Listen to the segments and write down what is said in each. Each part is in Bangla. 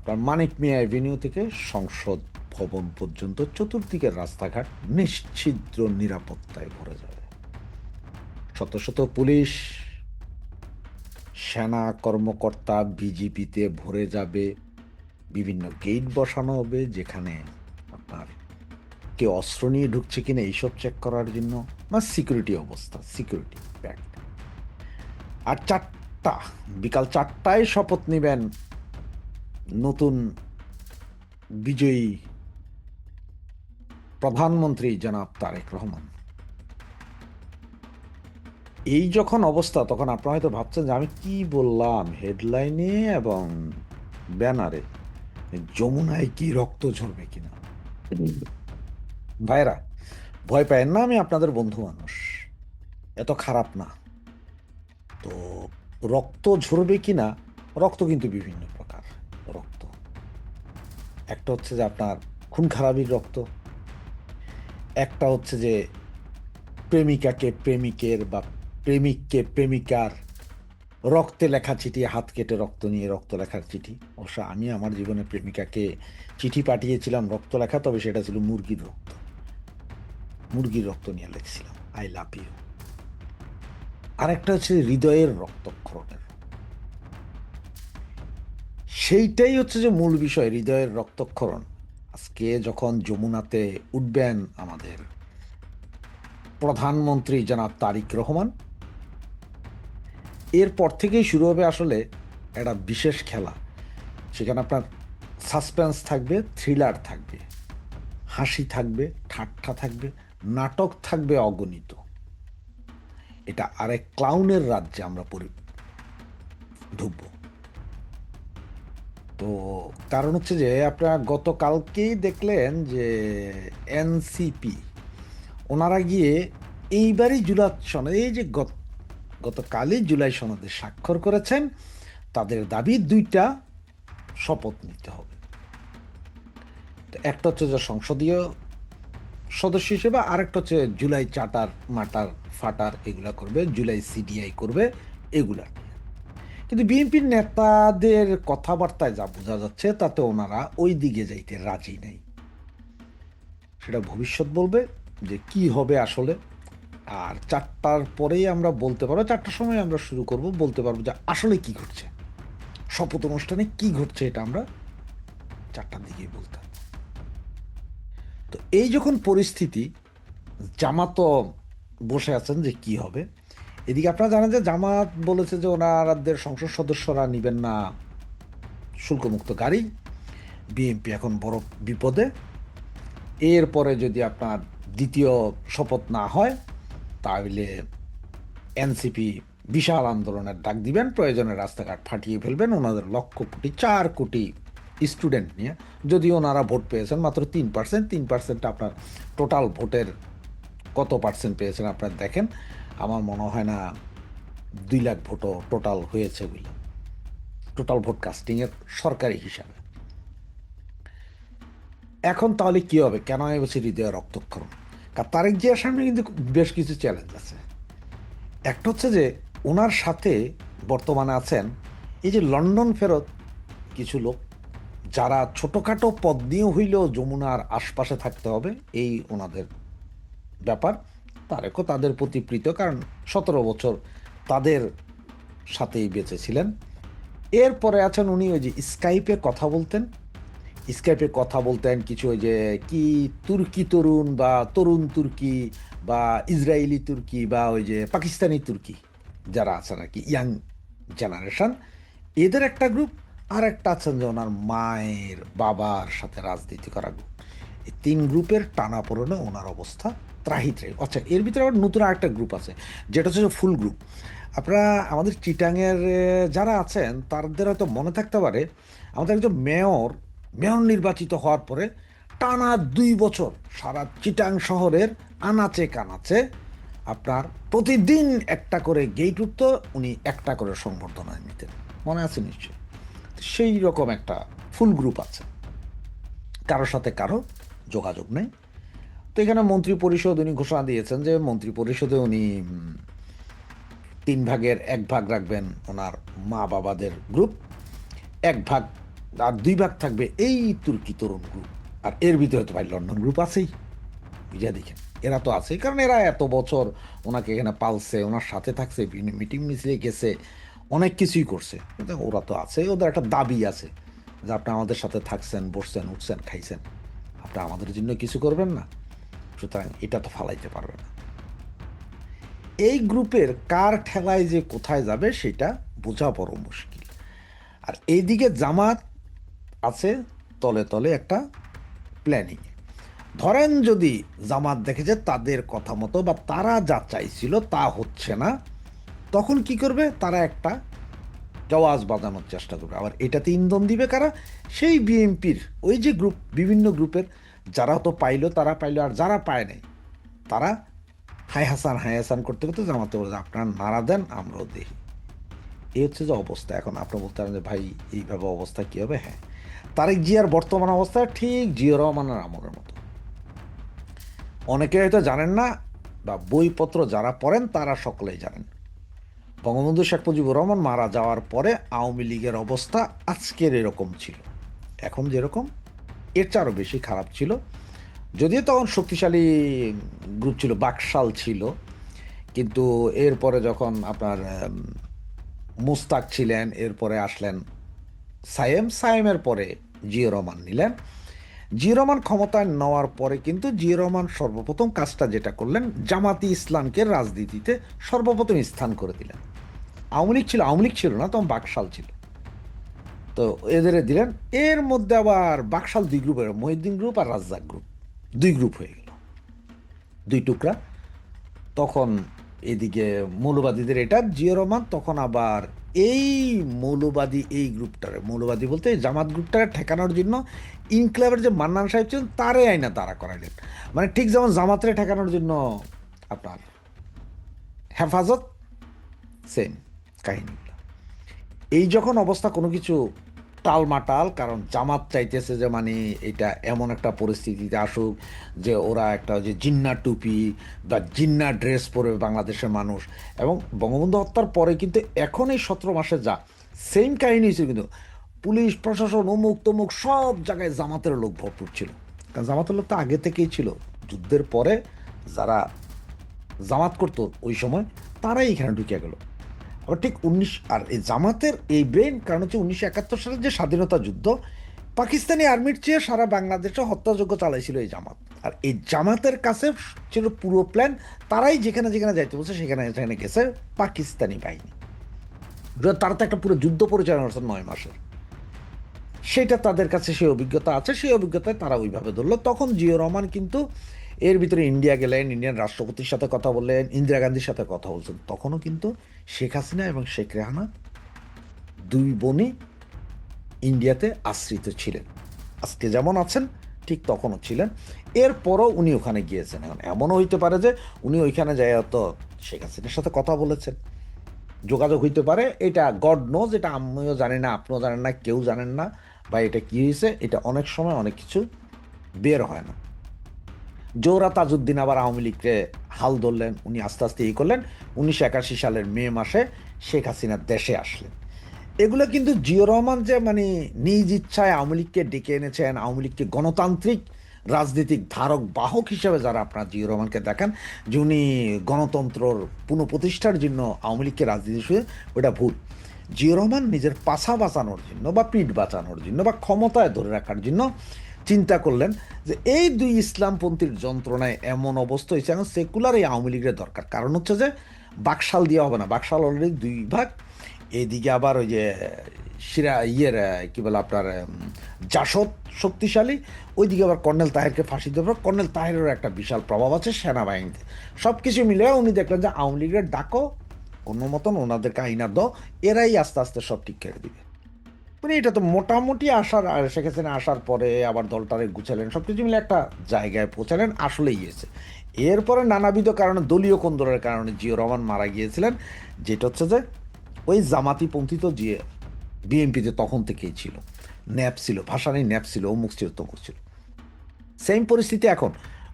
আপনার মানিক মিয়া অ্যাভিনিউ থেকে সংসদ ভবন পর্যন্ত চতুর্দিকের রাস্তাঘাট নিশ্ছিদ্র নিরাপত্তায় ভরে যাবে। শত শত পুলিশ, সেনা কর্মকর্তা বিজিবিতে ভরে যাবে। বিভিন্ন গেট বসানো হবে যেখানে আপনার কেউ অস্ত্র নিয়ে ঢুকছে কিনা এইসব চেক করার জন্য, বা সিকিউরিটি অবস্থা, সিকিউরিটি ব্যাগ। আর বিকাল 4টায় শপথ নেবেন নতুন বিজয়ী প্রধানমন্ত্রী জনাব তারেক রহমান। এই যখন অবস্থা, তখন আপনারা হয়তো ভাবছেন যে আমি কি বললাম হেডলাইনে এবং ব্যানারে, যমুনায় কি রক্ত ঝরবে কিনা। ভাইরা, ভয় পায়েন না, আমি আপনাদের বন্ধু মানুষ, এত খারাপ না। তো রক্ত ঝরবে কিনা, রক্ত কিন্তু বিভিন্ন প্রকার রক্ত। একটা হচ্ছে যে আপনার খুন খারাপির রক্ত, একটা হচ্ছে যে প্রেমিকাকে প্রেমিকের বা প্রেমিককে প্রেমিকার রক্তে লেখা চিঠি, হাত কেটে রক্ত নিয়ে রক্ত লেখার চিঠি। অবশ্য আমি আমার জীবনে প্রেমিকাকে চিঠি পাঠিয়েছিলাম রক্ত লেখা, তবে সেটা ছিল মুরগির রক্ত। মুরগির রক্ত নিয়ে লিখছিলাম আই লাভ ইউ। আরেকটা হচ্ছে হৃদয়ের রক্তক্ষরণের, সেইটাই হচ্ছে যে মূল বিষয়, হৃদয়ের রক্তক্ষরণ। আজকে যখন যমুনাতে উঠবেন আমাদের প্রধানমন্ত্রী জনাব তারেক রহমান, এরপর থেকেই শুরু হবে আসলে একটা বিশেষ খেলা। সেখানে আপনার সাসপেন্স থাকবে, থ্রিলার থাকবে, হাসি থাকবে, ঠাট্টা থাকবে, নাটক থাকবে অগণিত। এটা আরেক ক্লাউনের রাজ্যে আমরা ঢুকবো। তো কারণ হচ্ছে যে আপনারা গতকালকেই দেখলেন যে এনসিপি ওনারা গিয়ে এইবারই জুলাই সনদ, এই যে গতকালই জুলাই সনদে স্বাক্ষর করেছেন। তাদের দাবি দুইটা, শপথ নিতে হবে। তো একটা হচ্ছে যে সংসদীয় সদস্য হিসেবে, আরেকটা হচ্ছে জুলাই চাটার মাটার ফাটার এগুলা করবে, জুলাই সিডিআই করবে এগুলা। কিন্তু বিএনপির নেতাদের কথাবার্তায় যা বোঝা যাচ্ছে তাতে ওনারা ওই দিকে যাইতে রাজি নেই। সেটা ভবিষ্যৎ বলবে যে কি হবে আসলে। আর 4টার পরেই আমরা বলতে পারবো, 4টার সময় আমরা শুরু করব, বলতে পারবো যে আসলে কি ঘটছে, শপথ অনুষ্ঠানে কি ঘটছে, এটা আমরা 4টার দিকেই বলতে হবে। তো এই যখন পরিস্থিতি, জামাতও বসে আছেন যে কি হবে। এদিকে আপনারা জানেন যে জামাত বলেছে যে ওনাদের সংসদ সদস্যরা নিবেন না শুল্কমুক্ত গাড়ি। বিএনপি এখন বড় বিপদে। এরপরে যদি আপনার দ্বিতীয় শপথ না হয়, তাহলে এনসিপি বিশাল আন্দোলনের ডাক দিবেন, প্রয়োজনে রাস্তাঘাট ফাটিয়ে ফেলবেন ওনাদের লক্ষ কোটি 4 কোটি স্টুডেন্ট নিয়ে। যদি ওনারা ভোট পেয়েছেন মাত্র 3%, 3% আপনার টোটাল ভোটের কত পার্সেন্ট পেয়েছেন আপনার দেখেন। আমার মনে হয় না 2 লাখ ভোটও টোটাল হয়েছে বলে, টোটাল ভোট কাস্টিংয়ের সরকারি হিসাবে। এখন তাহলে কি হবে, কেন আমি বলছি হৃদয় রক্তক্ষরণ? কারণ তারেক জিয়ার সামনে কিন্তু বেশ কিছু চ্যালেঞ্জ আছে। একটা হচ্ছে যে ওনার সাথে বর্তমানে আছেন এই যে লন্ডন ফেরত কিছু লোক, যারা ছোটোখাটো পদ নিয়ে হইলেও যমুনার আশপাশে থাকতে হবে, এই ওনাদের ব্যাপার। তারেকও তাদের প্রতি প্রীত, কারণ 17 বছর তাদের সাথেই বেঁচে ছিলেন। এরপরে আছেন উনি ওই যে স্কাইপে কথা বলতেন, স্কাইপে কথা বলতেন কিছু ওই যে কি তুর্কি তরুণ বা তরুণ তুর্কি বা ইসরায়েলি তুর্কি বা ওই যে পাকিস্তানি তুর্কি যারা আছেন আর কি, ইয়াং জেনারেশন, এদের একটা গ্রুপ। আর একটা আছেন যে ওনার মায়ের বাবার সাথে রাজনীতি করা গ্রুপ। এই 3 গ্রুপের টানাপোড়েনে ওনার অবস্থা ত্রাহি ত্রাহি। আচ্ছা, এর ভিতরে আবার নতুন আরেকটা গ্রুপ আছে, যেটা হচ্ছে ফুল গ্রুপ। আপনারা আমাদের চিটাংয়ের যারা আছেন তাদের হয়তো মনে থাকতে পারে, আমাদের একজন মেয়র মেয়র নির্বাচিত হওয়ার পরে টানা 2 বছর সারা চিটাং শহরের আনাচে কানাচে আপনার প্রতিদিন একটা করে গেট উঠতো, উনি একটা করে সংবর্ধনা নিতেন, মনে আছে নিশ্চয়ই। সেই রকম একটা ফুল গ্রুপ আছে, কারোর সাথে কারো যোগাযোগ নেই। তো এখানে মন্ত্রী পরিষদ উনি ঘোষণা দিয়েছেন যে মন্ত্রী পরিষদে উনি 3 ভাগের 1 ভাগ রাখবেন ওনার মা বাবাদের গ্রুপ, 1 ভাগ আর দুই ভাগ থাকবে এই তুর্কি তরুণ গ্রুপ, আর এর ভিতরে তো ভাই লন্ডন গ্রুপ আছেই, বুঝা দেখেন এরা তো আছে, কারণ এরা এত বছর ওনাকে এখানে পালছে, ওনার সাথে থাকছে, বিভিন্ন মিটিং মিছিলে গেছে, অনেক কিছুই করছে, কিন্তু ওরা তো আছে, ওদের একটা দাবি আছে যে আপনি আমাদের সাথে থাকছেন, বসছেন, উঠছেন, খাইছেন, আপনি আমাদের জন্য কিছু করবেন না, সুতরাং এটা তো ফালাইতে পারবে না। এই গ্রুপের কার ঠেলায় যে কোথায় যাবে সেটা বোঝা বড় মুশকিল। আর এইদিকে জামাত আছে তলে তলে একটা প্ল্যানিং। ধরেন যদি জামাত দেখে যে তাদের কথা মতো বা তারা যা চাইছিল তা হচ্ছে না, তখন কি করবে, তারা একটা জওয়াজ বাজানোর চেষ্টা করবে। আবার এটাতে ইন্ধন দিবে কারা, সেই বিএনপির ওই যে গ্রুপ, বিভিন্ন গ্রুপের যারা তো পাইলো তারা পাইলো, আর যারা পায় নাই তারা হাই হাসান করতে করতে জামাতে বলে আপনারা নাড়া দেন আমরাও দেখি। এই হচ্ছে যে অবস্থা। এখন আপনি বলতে পারেন যে ভাই এইভাবে অবস্থা কী হবে? হ্যাঁ, তারেক জিয়ার বর্তমান অবস্থা ঠিক জিয়া রহমানের আমলের মতো। অনেকে হয়তো জানেন না, বা বইপত্র যারা পড়েন তারা সকলেই জানেন, বঙ্গবন্ধু শেখ মুজিবুর রহমান মারা যাওয়ার পরে আওয়ামী লীগের অবস্থা আজকের এরকম ছিল, এখন যেরকম এর চেয়ে আরও বেশি খারাপ ছিল। যদিও তখন শক্তিশালী গ্রুপ ছিল, বাকশাল ছিল, কিন্তু এরপরে যখন আপনার মুস্তাক ছিলেন, এরপরে আসলেন সায়েমের পরে জিয়া রহমান নিলেন। জিয়া রহমান ক্ষমতায় নেওয়ার পরে কিন্তু জিয়া রহমান সর্বপ্রথম কাজটা যেটা করলেন, জামাতি ইসলামকে রাজনীতিতে সর্বপ্রথম স্থান করে দিলেন। আওয়ামী লীগ ছিল না, তখন বাকশাল ছিল, তো এদের দিলেন। এর মধ্যে আবার বাকশাল দুই গ্রুপের, মহিউদ্দিন গ্রুপ আর রাজ্জাক গ্রুপ, দুই গ্রুপ হয়ে গেল, দুই টুকরা। তখন এদিকে মৌলবাদীদের এটা জিয়া রহমান তখন আবার এই মৌলবাদী এই গ্রুপটারে, মৌলবাদী বলতে জামাত টারে ঠেকানোর জন্য ইনক্লাবের যে মান্নান সাহেব ছিলেন তারে আইনা দাঁড়া করাইলেন। মানে ঠিক যেমন জামাতরে ঠেকানোর জন্য আপনার হেফাজত, সেম কাহিনী। এই যখন অবস্থা, কোনো কিছু টালমাটাল, কারণ জামাত চাইতেছে যে মানে এটা এমন একটা পরিস্থিতিতে আসুক যে ওরা একটা যে জিন্না টুপি বা জিন্না ড্রেস পরবে বাংলাদেশের মানুষ। এবং বঙ্গবন্ধু হত্যার পরে কিন্তু এখন এই 17 মাসে যা সেম কাহিনী হয়েছিল, কিন্তু পুলিশ প্রশাসন অমুক তমুক সব জায়গায় জামাতের লোক ভরপুর ছিল, কারণ জামাতের লোক তো আগে থেকেই ছিল। যুদ্ধের পরে যারা জামাত করতো ওই সময় তারাই এখানে ঢুকে গেল। আবার ঠিক আর এই জামাতের এই ব্রেন, কারণ হচ্ছে 1971 সালের যে স্বাধীনতা যুদ্ধ, পাকিস্তানি আর্মির চেয়ে সারা বাংলাদেশে হত্যাযজ্ঞ চালাইছিল এই জামাত। আর এই জামাতের কাছে ছিল পুরো প্ল্যান, তারাই যেখানে যেখানে যাইতে বলছে সেখানে সেখানে গেছে পাকিস্তানি বাহিনী। তারা তো একটা পুরো যুদ্ধ পরিচালনা করছে 9 মাসের, সেটা তাদের কাছে সেই অভিজ্ঞতা আছে, সেই অভিজ্ঞতায় তারা ওইভাবে ধরলো। তখন জিয়া রহমান কিন্তু এর ভিতরে ইন্ডিয়া গেলেন, ইন্ডিয়ান রাষ্ট্রপতির সাথে কথা বললেন, ইন্দিরা গান্ধীর সাথে কথা বলছেন। তখনও কিন্তু শেখ হাসিনা এবং শেখ রেহানা দুই বোনই ইন্ডিয়াতে আশ্রিত ছিলেন, আজকে যেমন আছেন ঠিক তখনও ছিলেন। এরপরও উনি ওখানে গিয়েছেন। এখন এমনও হইতে পারে যে উনি ওইখানে যাই তো শেখ হাসিনার সাথে কথা বলেছেন, যোগাযোগ হইতে পারে, এটা গড নোজ, এটা আমিও জানি না, আপনিও জানেন না, কেউ জানেন না, বা এটা কী হয়েছে, এটা অনেক সময় অনেক কিছু বের হয় না। জোহরা তাজউদ্দিন আবার আওয়ামী লীগকে হাল ধরলেন, উনি আস্তে আস্তে এই করলেন। 1981 সালের মে মাসে শেখ হাসিনা দেশে আসলেন। এগুলো কিন্তু জিয়া রহমান যে মানে নিজ ইচ্ছায় আওয়ামী লীগকে ডেকে এনেছেন, আওয়ামী লীগকে গণতান্ত্রিক রাজনীতিক ধারক বাহক হিসেবে যারা আপনার জিয়া রহমানকে দেখেন যে উনি গণতন্ত্রর পুনঃপ্রতিষ্ঠার জন্য আওয়ামী লীগকে রাজনীতি শুরু, ওটা ভুল। জিয়া রহমান নিজের পাছা বাঁচানোর জন্য বা পিঠ বাঁচানোর জন্য বা ক্ষমতায় ধরে রাখার জন্য চিন্তা করলেন যে এই দুই ইসলামপন্থীর যন্ত্রণায় এমন অবস্থা হয়েছে, এখন সেকুলার এই আওয়ামী লীগের দরকার। কারণ হচ্ছে যে বাকশাল দেওয়া হবে না, বাকশাল অলরেডি দুই ভাগ। এইদিকে আবার ওই যে কি বলে আপনার জাসদ শক্তিশালী, ওইদিকে আবার কর্নেল তাহেরকে ফাঁসি দেওয়ার, কর্নেল তাহেরেরও একটা বিশাল প্রভাব আছে সেনাবাহিনীতে। সব কিছু মিলে উনি দেখলেন যে আওয়ামী লীগের ডাকো, কোনো মতন ওনাদেরকে আইনা দাও, এরাই আস্তে আস্তে সব ঠিক করে দিবে। মানে এটা তো মোটামুটি শেখ হাসিনা আসার পরে আবার দলটারে গুছালেন, সব কিছু মিলে একটা জায়গায় পৌঁছালেন, আসলেই গিয়েছে। এরপরে নানাবিধ কারণে, দলীয় কোন্দলের কারণে জিয়া রহমান মারা গিয়েছিলেন, যেটা হচ্ছে যে ওই জামাতিপন্থী তো বিএনপিতে তখন থেকেই ছিল, ন্যাপ ছিল, ভাসানী ন্যাপ ছিল, অমুক ছিল, তমুক ছিল। সেম পরিস্থিতি এখন।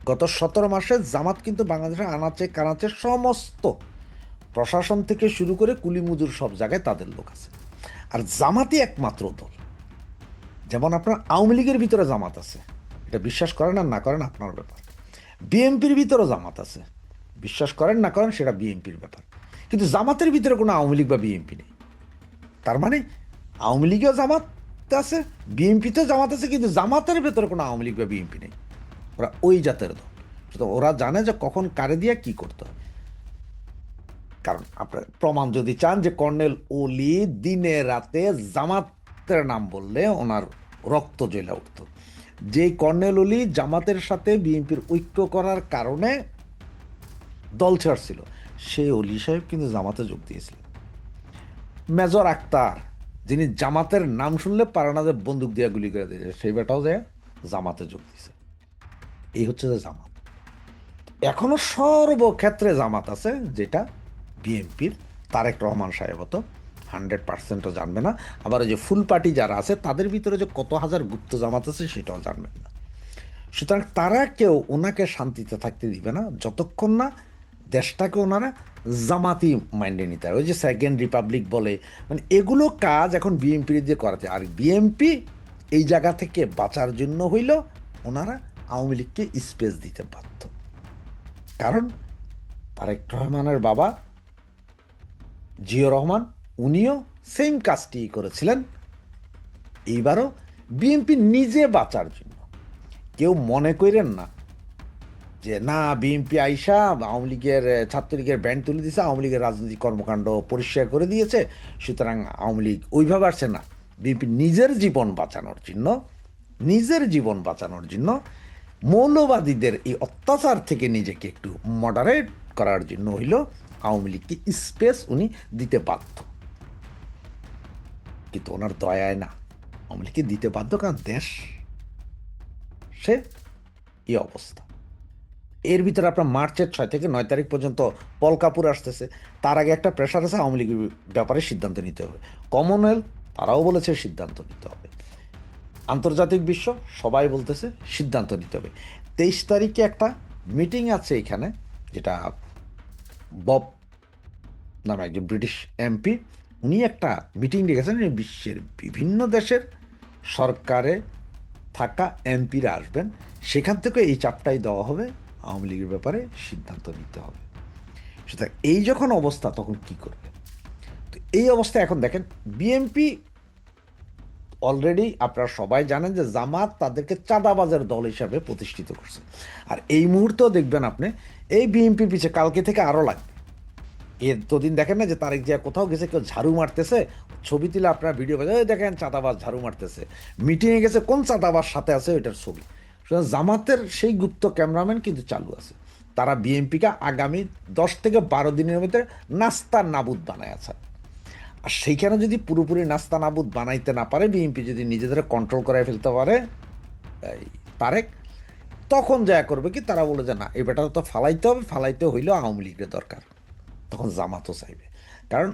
গত 17 মাসে জামাত কিন্তু বাংলাদেশের আনাচে কানাচে সমস্ত প্রশাসন থেকে শুরু করে কুলি মজুর সব জায়গায় তাদের লোক আছে। আর জামাতই একমাত্র দল যেমন আপনার আওয়ামী লীগের ভিতরে জামাত আছে, এটা বিশ্বাস করেন আর না করেন আপনার ব্যাপার। বিএনপির ভিতরেও জামাত আছে, বিশ্বাস করেন না করেন সেটা বিএনপির ব্যাপার। কিন্তু জামাতের ভিতরে কোনো আওয়ামী লীগ বা বিএনপি নেই। তার মানে আওয়ামী লীগেও জামাত আছে, বিএনপিতেও জামাত আছে, কিন্তু জামাতের ভেতরে কোনো আওয়ামী লীগ বা বিএনপি নেই। ওরা ওই জাতের দল। সুতরাং ওরা জানে যে কখন কারে দিয়ে কি করতে হবে। কারণ আপনার প্রমাণ যদি চান যে কর্নেল ওলি দিনে রাতে জামাতের নাম বললে ওনার রক্ত জ্বলে উঠত। যে কর্নেল ওলি জামাতের সাথে বিএনপির ঐক্য করার কারণে দল ছাড়ছিল, সেই অলি সাহেব কিন্তু জামাতে যোগ দিয়েছিলেন। মেজর আক্তার, যিনি জামাতের নাম শুনলে পারে না যে বন্দুক দিয়ে গুলি করে দিয়েছে, সেই বেটাও যায় জামাতে যোগ দিয়েছে। এই হচ্ছে যে জামাত। এখনো সর্বক্ষেত্রে জামাত আছে, যেটা বিএনপির তারেক রহমান সাহেব হতো 100%ও জানবে না। আবার ওই যে ফুল পার্টি যারা আছে তাদের ভিতরে যে কত হাজার গুপ্ত জামাত আছে সেটাও জানবেন না। সুতরাং তারা কেউ ওনাকে শান্তিতে থাকতে দিবে না যতক্ষণ না দেশটাকে ওনারা জামাতি মাইন্ডে নিতে হয়। ওই যে সেকেন্ড রিপাবলিক বলে, মানে এগুলো কাজ এখন বিএনপি দিয়ে করাতে। আর বিএনপি এই জায়গা থেকে বাঁচার জন্য হইল ওনারা আওয়ামী লীগকে স্পেস দিতে বাধ্য। কারণ তারেক রহমানের বাবা জিয়র রহমান, উনিও সেম কাজটি করেছিলেন। এইবারও বিএনপি নিজে বাঁচার জন্য। কেউ মনে করেন না যে না বিএনপি আইসা আওয়ামী লীগের ছাত্রলীগের ব্যান্ড তুলে দিয়েছে, আওয়ামী লীগের রাজনৈতিক কর্মকাণ্ড পরিষ্কার করে দিয়েছে, সুতরাং আওয়ামী লীগ ওইভাবে আসছে না। বিএনপি নিজের জীবন বাঁচানোর জন্য, নিজের জীবন বাঁচানোর জন্য মৌলবাদীদের এই অত্যাচার থেকে নিজেকে একটু মডারেট করার জন্য হইল আওয়ামী লীগকে স্পেস উনি দিতে বাধ্য। কিন্তু ওনার দয়ায় না, আওয়ামী লীগকে দিতে বাধ্য, কারণ দেশ সে এই অবস্থা। এর ভিতরে আপনার মার্চের 6 থেকে 9 তারিখ পর্যন্ত পলকাপুর আসতেছে। তার আগে একটা প্রেশার আছে, আওয়ামী লীগের ব্যাপারে সিদ্ধান্ত নিতে হবে। কমনওয়েলথ তারাও বলেছে সিদ্ধান্ত নিতে হবে। আন্তর্জাতিক বিশ্ব সবাই বলতেছে সিদ্ধান্ত নিতে হবে। 23 তারিখে একটা মিটিং আছে এখানে, যেটা বব নামে একজন ব্রিটিশ এমপি, উনি একটা মিটিং ডেকেছেন। বিশ্বের বিভিন্ন দেশের সরকারে থাকা এমপিরা আসবেন, সেখান থেকে এই চাপটাই দেওয়া হবে, আওয়ামী লীগের ব্যাপারে সিদ্ধান্ত নিতে হবে। সুতরাং এই যখন অবস্থা তখন কি করবে? তো এই অবস্থা এখন দেখেন বিএনপি অলরেডি আপনারা সবাই জানেন যে জামাত তাদেরকে চাঁদাবাজের দল হিসাবে প্রতিষ্ঠিত করছে। আর এই মুহূর্তেও দেখবেন আপনি এই বিএনপির পিছিয়ে কালকে থেকে আরও লাগবে। এর দুদিন দেখেন না যে তারেক জিয়া কোথাও গেছে, কেউ ঝাড়ু মারতেছে, ছবি তুলে আপনার ভিডিও দেখেন চাঁদাবাজ ঝাড়ু মারতেছে, মিটিংয়ে গেছে কোন চাঁদাবাজ সাথে আছে ওইটার ছবি। সুতরাং জামাতের সেই গুপ্ত ক্যামেরাম্যান কিন্তু চালু আছে। তারা বিএনপিকে আগামী 10 থেকে 12 দিনের মধ্যে নাস্তা নাবুদ বানায় আছে। আর সেইখানে যদি পুরোপুরি নাস্তা নাবুদ বানাইতে না পারে, বিএনপি যদি নিজেদের কন্ট্রোল করে ফেলতে পারে এই তারেক, তখন যা করবে কি, তারা বলে যে না এই বেটা তো ফালাইতে হবে, ফালাইতে হইলেও আওয়ামী লীগের দরকার। তখন জামাতও চাইবে। কারণ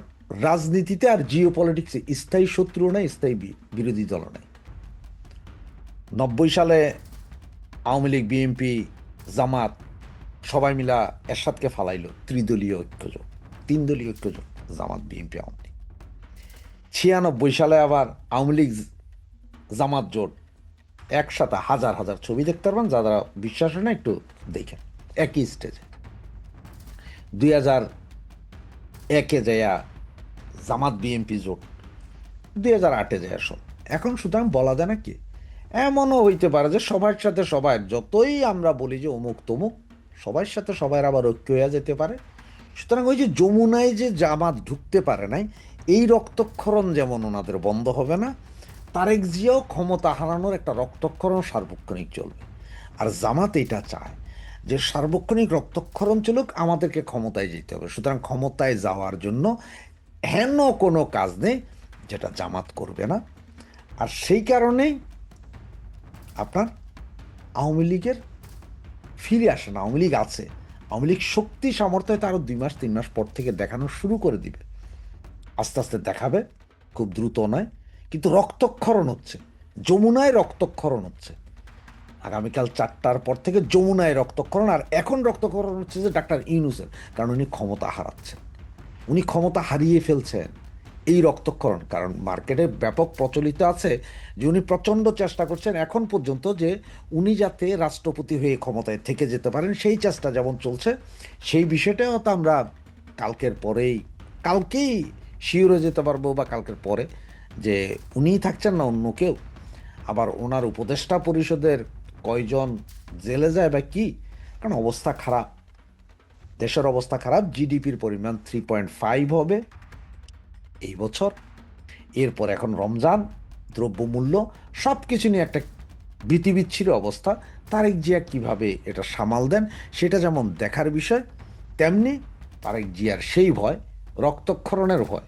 রাজনীতিতে আর জিও পলিটিক্সে স্থায়ী শত্রু নাই, স্থায়ী বিরোধী দল নাই। 90 সালে আওয়ামী লীগ, বিএনপি, জামাত সবাই মিলা এরশাদকে ফালাইল ত্রিদলীয় ঐক্যজোট, 3 দলীয় ঐক্যজোট, জামাত, বিএনপি, আওয়ামী লীগ। 96 সালে আবার আওয়ামী লীগ জামাত জোট একসাথে, হাজার হাজার ছবি দেখতে পারবেন, যারা বিশ্বাস হয় না একটু দেখেন, একই স্টেজে। 2001-এ যাইয়া জামাত বিএনপি জোট, 2008-এ যাইয়া সব। এখন সুতরাং বলা যায় না কি, এমনও হইতে পারে যে সবার সাথে সবার, যতই আমরা বলি যে অমুক তমুক, সবার সাথে সবার আবার ঐক্য হয়ে যেতে পারে। সুতরাং ওই যে যমুনায় যে জামাত ঢুকতে পারে নাই, এই রক্তক্ষরণ যেমন ওনাদের বন্ধ হবে না, তারেক জিয়াও ক্ষমতা হারানোর একটা রক্তক্ষরণ সার্বক্ষণিক চলবে। আর জামাত এটা চায় যে সার্বক্ষণিক রক্তক্ষরণ চলুক, আমাদেরকে ক্ষমতায় যেতে হবে। সুতরাং ক্ষমতায় যাওয়ার জন্য হেন কোনো কাজ নেই যেটা জামাত করবে না। আর সেই কারণেই আপনার আওয়ামী লীগের ফিরে আসে না। আওয়ামী লীগ আছে, আওয়ামী লীগ শক্তি সামর্থ্য হয়তো আরও 2 মাস 3 মাস পর থেকে দেখানো শুরু করে দিবে। আস্তে আস্তে দেখাবে, খুব দ্রুত নয়। কিন্তু রক্তক্ষরণ হচ্ছে, যমুনায় রক্তক্ষরণ হচ্ছে। আগামীকাল 4টার পর থেকে যমুনায় রক্তক্ষরণ। আর এখন রক্তক্ষরণ হচ্ছে যে ডাক্তার ইউনূসের, কারণ উনি ক্ষমতা হারাচ্ছেন, উনি ক্ষমতা হারিয়ে ফেলছেন। এই রক্তক্ষরণ, কারণ মার্কেটে ব্যাপক প্রচলিত আছে যে উনি প্রচণ্ড চেষ্টা করছেন এখন পর্যন্ত যে উনি যাতে রাষ্ট্রপতি হয়ে ক্ষমতায় থেকে যেতে পারেন, সেই চেষ্টা যেমন চলছে, সেই বিষয়টাও তো আমরা কালকেই শিওরে যেতে পারবো বা কালকের পরে, যে উনিই থাকছেন না অন্য কেউ। আবার ওনার উপদেষ্টা পরিষদের কয়জন জেলে যায় বা কি, কারণ অবস্থা খারাপ, দেশের অবস্থা খারাপ। জিডিপির পরিমাণ 3.5 হবে এই বছর। এরপর এখন রমজান, দ্রব্যমূল্য, সব কিছু নিয়ে একটা ভীতিবিচ্ছিরি অবস্থা। তারেক জিয়া কিভাবে এটা সামাল দেন সেটা যেমন দেখার বিষয়, তেমনি তারেক জিয়ার সেই ভয়, রক্তক্ষরণের ভয়।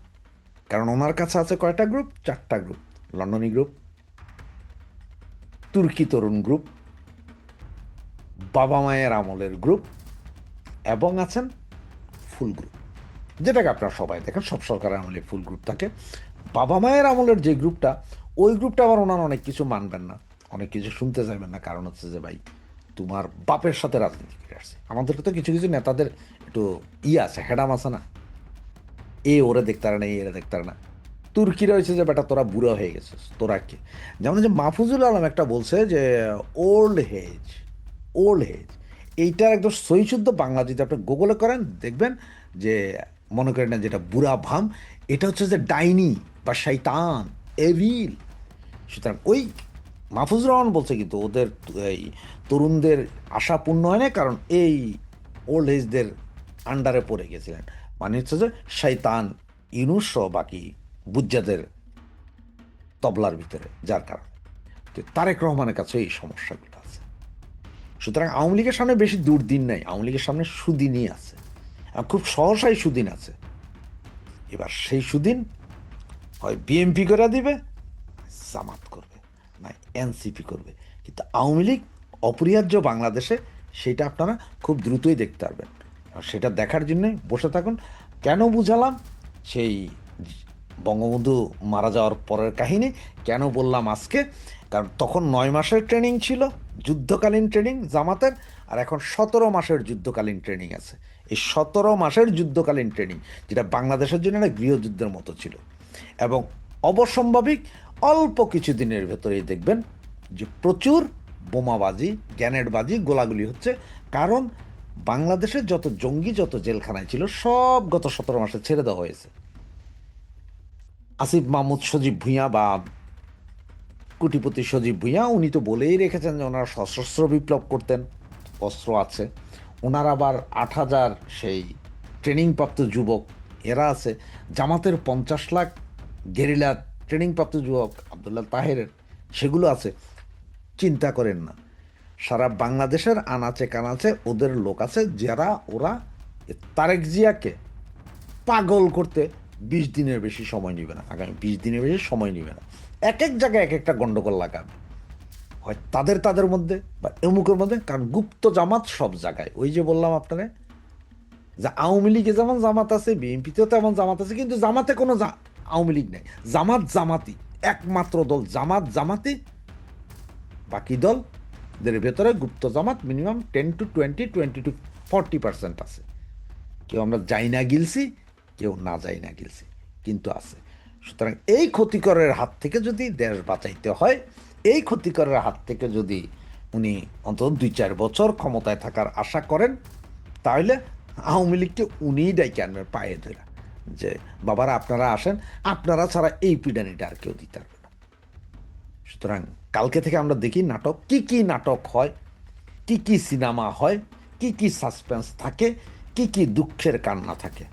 কারণ ওনার কাছে আছে কয়টা গ্রুপ? 4টা গ্রুপ। লন্ডনী গ্রুপ, তুর্কি তরুণ গ্রুপ, বাবা মায়ের আমলের গ্রুপ, এবং আছেন ফুল গ্রুপ, যেটাকে আপনারা সবাই দেখেন, সব সরকারের আমলে ফুল গ্রুপ থাকে। বাবা মায়ের আমলের যে গ্রুপটা, ওই গ্রুপটা আবার ওনার অনেক কিছু মানবেন না, অনেক কিছু শুনতে চাইবেন না। কারণ হচ্ছে যে ভাই, তোমার বাপের সাথে রাজনীতি করে আসছে। আমাদের তো কিছু কিছু নেতাদের একটু আছে, হেডাম আছে না, ওরে দেখতে পারে না, এরা দেখতে পারে না। তুর্কিরা হয়েছে যে বেটা তোরা বুড়ো হয়ে গেছিস, তোরা কে। যেমন যে মাহফুজুল আলম একটা বলছে যে ওল্ড হেজ, ওল্ড হেজ, এইটার একদম সহিশুদ্ধ বাংলা যদি আপনি গুগলে করেন দেখবেন যে, মনে করেন না যেটা বুড়া ভাম, এটা হচ্ছে যে ডাইনি বা শয়তান, এভিল। সুতরাং ওই মাহফুজুর রহমান বলছে কিন্তু ওদের এই তরুণদের আশা পূর্ণ হয় না, কারণ এই ওল্ড এজদের আন্ডারে পড়ে গেছিলেন। মানে হচ্ছে যে শয়তান ইউনুস সহ বাকি বুজ্জাদের তবলার ভিতরে, যার কারণে তো তারেক রহমানের কাছে এই সমস্যাগুলো আছে। সুতরাং আওয়ামী লীগের সামনে বেশি দুর্দিন নাই, আওয়ামী লীগের সামনে সুদিনই আছে, খুব সহসাই সুদিন আছে। এবার সেই সুদিন হয় বিএমপি করে দিবে, জামাত করবে, না এনসিপি করবে। কিন্তু আওয়ামী লীগ অপরিহার্য বাংলাদেশে, সেটা আপনারা খুব দ্রুতই দেখতে পারবেন। সেটা দেখার জন্যে বসে থাকুন। কেন বুঝালাম সেই বঙ্গবন্ধু মারা যাওয়ার পরের কাহিনী, কেন বললাম আজকে? কারণ তখন 9 মাসের ট্রেনিং ছিল, যুদ্ধকালীন ট্রেনিং জামাতের, আর এখন 17 মাসের যুদ্ধকালীন ট্রেনিং আছে। এই 17 মাসের যুদ্ধকালীন ট্রেনিং, যেটা বাংলাদেশের জন্য একটা গৃহযুদ্ধের মতো ছিল, এবং অবসম্ভাবিক অল্প কিছু দিনের ভেতরেই দেখবেন যে প্রচুর বোমাবাজি, গ্যানেডবাজি, গোলাগুলি হচ্ছে। কারণ বাংলাদেশের যত জঙ্গি, যত জেলখানায় ছিল, সব গত 17 মাসে ছেড়ে দেওয়া হয়েছে। আসিফ মাহমুদ, সজীব ভুঁইয়া বা কোটিপতি সজীব ভুঁইয়া, উনি তো বলেই রেখেছেন যে ওনারা সশস্ত্র বিপ্লব করতেন, অস্ত্র আছে। ওনার আবার 8,000 সেই ট্রেনিংপ্রাপ্ত যুবক, এরা আছে। জামাতের 50 লাখ গেরিলা ট্রেনিংপ্রাপ্ত যুবক আবদুল্লাহ তাহেরের, সেগুলো আছে। চিন্তা করেন না, সারা বাংলাদেশের আনাচে কানাচে ওদের লোক আছে, যারা ওরা তারেক জিয়াকে পাগল করতে 20 দিনের বেশি সময় নেবে না, আগামী 20 দিনের বেশি সময় নেবে না। এক এক জায়গায় এক একটা গন্ডগোল লাগাবে, হয় তাদের মধ্যে বা এমুকের মধ্যে। কারণ গুপ্ত জামাত সব জায়গায়, ওই যে বললাম আপনারা, যে আওয়ামী লীগে যেমন জামাত আছে, বিএনপিতেও তেমন জামাত আছে, কিন্তু জামাতে কোনো আওয়ামী লীগ নেই। জামাত জামাতি, একমাত্র দল জামাত জামাতি। বাকি দলদের ভেতরে গুপ্ত জামাত মিনিমাম 10 to 20, 20 to 40% আছে। কেউ আমরা যাই না গিলছি, কেউ না যাই না গিলছি, কিন্তু আছে। সুতরাং এই ক্ষতিকরের হাত থেকে যদি দেশ বাঁচাইতে হয়, এই ক্ষতিকরের হাত থেকে যদি উনি অন্তত 2-4 বছর ক্ষমতায় থাকার আশা করেন, তাহলে আওয়ামী লীগকে উনিই ডাইকে আনবেন পায়ে ধরে, যে বাবারা আপনারা আসেন, আপনারা ছাড়া এই পিডানিটা আর কেউ দিতে পারবে না। সুতরাং কালকে থেকে আমরা দেখি নাটক, কি কি নাটক হয়, কি কি সিনেমা হয়, কি কি সাসপেন্স থাকে, কি কি দুঃখের কান্না থাকে।